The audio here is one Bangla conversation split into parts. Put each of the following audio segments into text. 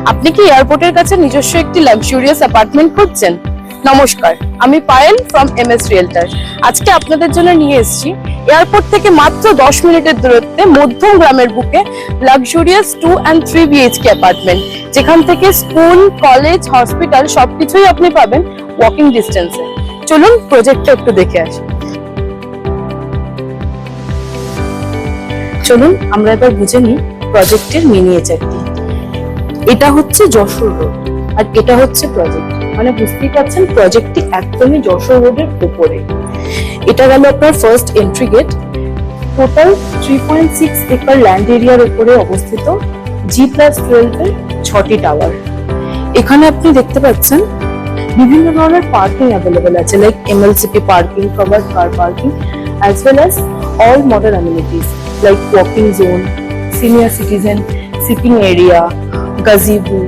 আপনি কি এয়ারপোর্টের কাছে নিজস্ব একটি লাক্সুরিয়াস অ্যাপার্টমেন্ট খুঁজছেন? নমস্কার, আমি পায়েল ফ্রম MS রিয়েলটার। আজকে আপনাদের জন্য নিয়ে এসেছি এয়ারপোর্ট থেকে মাত্র 10 মিনিটের দূরত্বে মধ্যম গ্রামের বুকে লাক্সুরিয়াস 2 and 3 BHK অ্যাপার্টমেন্ট, যেখান থেকে স্কুল, কলেজ, হসপিটাল সবকিছুই আপনি পাবেন ওয়াকিং ডিস্টেন্সে। চলুন প্রজেক্টটা একটু দেখে আসি। চলুন আমরা এবার বুঝে নিই প্রজেক্টের মিনিয়েচারটি। এটা হচ্ছে যশোর রোড আর এটা হচ্ছে প্রজেক্ট, মানে বুঝতেই পারছেন প্রজেক্টটি একদমই যশোর রোডের উপরে। এটা গেল আপনার first entry gate. Total 3.6 acre land এরিয়ার উপরে অবস্থিত, G+12 এর 6টি টাওয়ার। এখানে আপনি দেখতে পাচ্ছেন বিভিন্ন ধরনের পার্কিং অ্যাভেলেবেল আছে, like MLCP parking, covered car parking, as well as all modern amenities like walking zone, senior citizen sitting area, gazebo,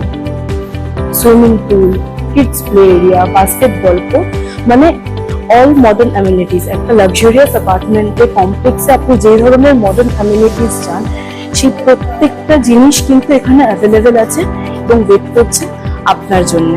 swimming pool, kids play area, basketball court, মানে all modern amenities। একটা লাক্সারিয়াস অ্যাপার্টমেন্টে কমপ্লেক্সে আপনি যে ধরনের মডার্ন অ্যামিনিটিস চান সেই প্রত্যেকটা জিনিস কিন্তু এখানে অ্যাভেলেবেল আছে এবং ওয়েট করছে আপনার জন্য।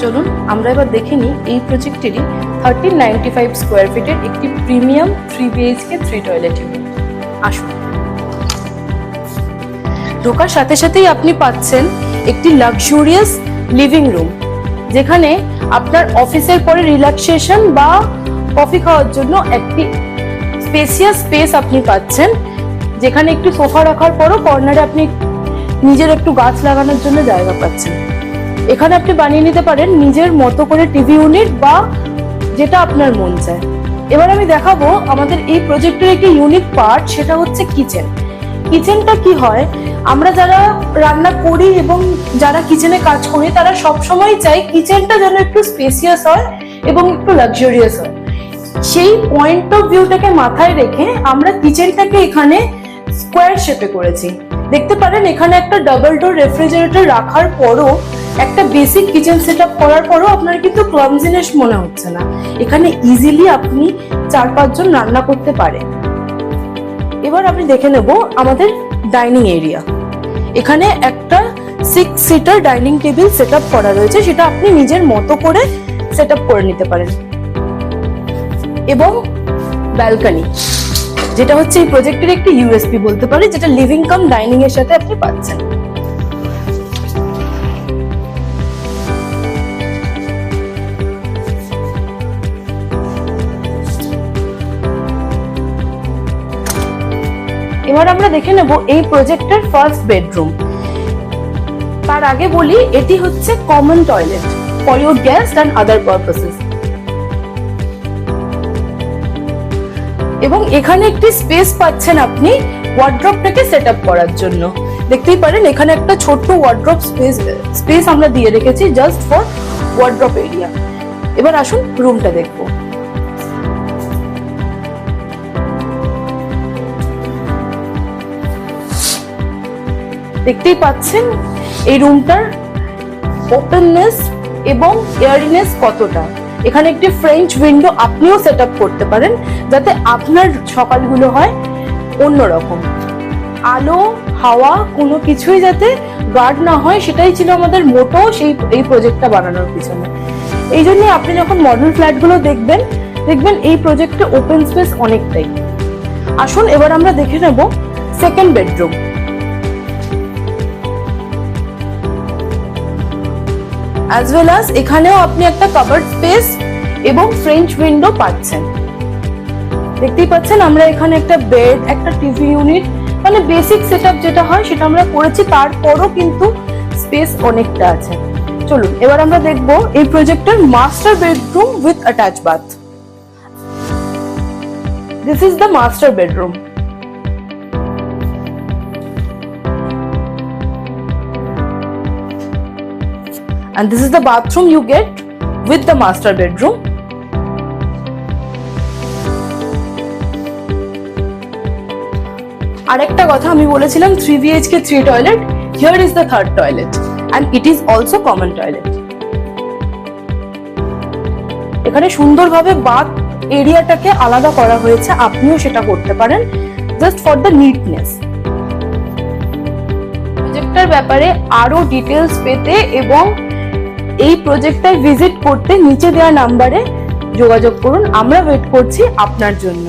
চলুন আমরা এবার দেখে নিই এই প্রজেক্টেরই 1395 স্কোয়ার ফিটের একটি প্রিমিয়াম 3 BHK 3 টয়লেট ইউনিট। আসুন। ঢোকার সাথে সাথেই আপনি পাচ্ছেন একটি লাক্সুরিয়াস লিভিং রুম, যেখানে আপনার অফিসের পরে রিল্যাক্সেশন বা কফি খাওয়ার জন্য একটি স্পেসিয়াস স্পেস আপনি পাচ্ছেন, যেখানে একটু সোফা রাখার পরও কর্নারে আপনি নিজের একটু গাছ লাগানোর জন্য জায়গা পাচ্ছেন। এখানে আপনি বানিয়ে নিতে পারেন নিজের মতো করে টিভি ইউনিট বা যেটা আপনার মন চায়। এবার আমি দেখাবো আমাদের এই প্রজেক্টের একটি ইউনিক পার্ট, সেটা হচ্ছে কিচেন। কিচেনটা কি হয়, আমরা যারা রান্না করি এবং যারা কিচেনে কাজ করি তারা সবসময় চাই কিচেনটা যেন একটু স্পেসিয়াস হয় এবং একটু লাক্সারিয়াস হয়। সেই পয়েন্ট অফ ভিউটাকে মাথায় রেখে আমরা কিচেনটাকে এখানে স্কোয়ার শেপে করেছি। দেখতে পারেন এখানে একটা ডাবল ডোর রেফ্রিজারেটর রাখার পরও, একটা বেসিক কিচেন সেটআপ করার পরও আপনার কিন্তু ক্লামজিনেস মনে হচ্ছে না। এখানে ইজিলি আপনি 4-5 জন রান্না করতে পারেন। এবার আপনি দেখে নেব আমাদের ডাইনিং এরিয়া। এখানে একটা 6 সিটার ডাইনিং টেবিল সেটআপ করা রয়েছে, সেটা আপনি নিজের মতো করে সেটআপ করে নিতে পারেন। এবং ব্যালকনি, যেটা হচ্ছে এই প্রজেক্টের একটি USP বলতে পারি, যেটা লিভিং কাম ডাইনিং এর সাথে আপনি পাচ্ছেন। এবার আমরা দেখে নেব এই প্রজেক্টের ফার্স্ট বেডরুম। তার আগে বলি এটি হচ্ছে common toilet for your guest and other purposes. এবং এখানে একটি স্পেস পাচ্ছেন আপনি ওয়ার্ড্রপটাকে সেটআপ করার জন্য। দেখতেই পারেন এখানে একটা ছোট্ট ওয়ার্ড্রপ স্পেস আমরা দিয়ে রেখেছি জাস্ট ফর ওয়ার্ড্রপ এরিয়া। এবার আসুন রুমটা দেখবো। দেখতেই পাচ্ছেন এই রুমটার ওপেননেস এবং এয়ারিনেস কতটা। এখানে একটি ফ্রেঞ্চ উইন্ডো আপনিও সেট আপ করতে পারেন, যাতে আপনার সকালগুলো হয় অন্যরকম। আলো, হাওয়া কোনো কিছুই যাতে গার্ড না হয়, সেটাই ছিল আমাদের মোটো এই প্রজেক্টটা বানানোর পিছনে। এই জন্য আপনি যখন মডেল ফ্ল্যাটগুলো দেখবেন এই প্রজেক্টে ওপেন স্পেস অনেকটাই। আসুন এবার আমরা দেখে নেব second bedroom. as well as এখানেও আপনি একটা কভার্ড স্পেস এবং ফ্রেঞ্চ উইন্ডো পাচ্ছেন। দেখতেই পাচ্ছেন আমরা এখানে একটা বেড, একটা টিভি ইউনিট, মানে বেসিক সেটআপ যেটা হয় সেটা আমরা করেছি, তারপরও কিন্তু স্পেস অনেকটা আছে। চলুন এবার আমরা দেখব এই প্রজেক্টের master bedroom with attach bath. This is the master bedroom. And this is the bathroom you get with the master bedroom. আরেকটা কথা আমি বলেছিলাম 3 BHK 3 toilet. Here is the third toilet and it is also common toilet. এখানে সুন্দরভাবে বাথ এরিয়াটাকে আলাদা করা হয়েছে, আপনিও সেটা করতে পারেন জাস্ট ফর দ্য নিটনেস। প্রজেক্টটার ব্যাপারে আরো ডিটেলস পেতে এবং এই প্রজেক্টটায় ভিজিট করতে নিচে দেওয়া নাম্বারে যোগাযোগ করুন। আমরা ওয়েট করছি আপনার জন্য।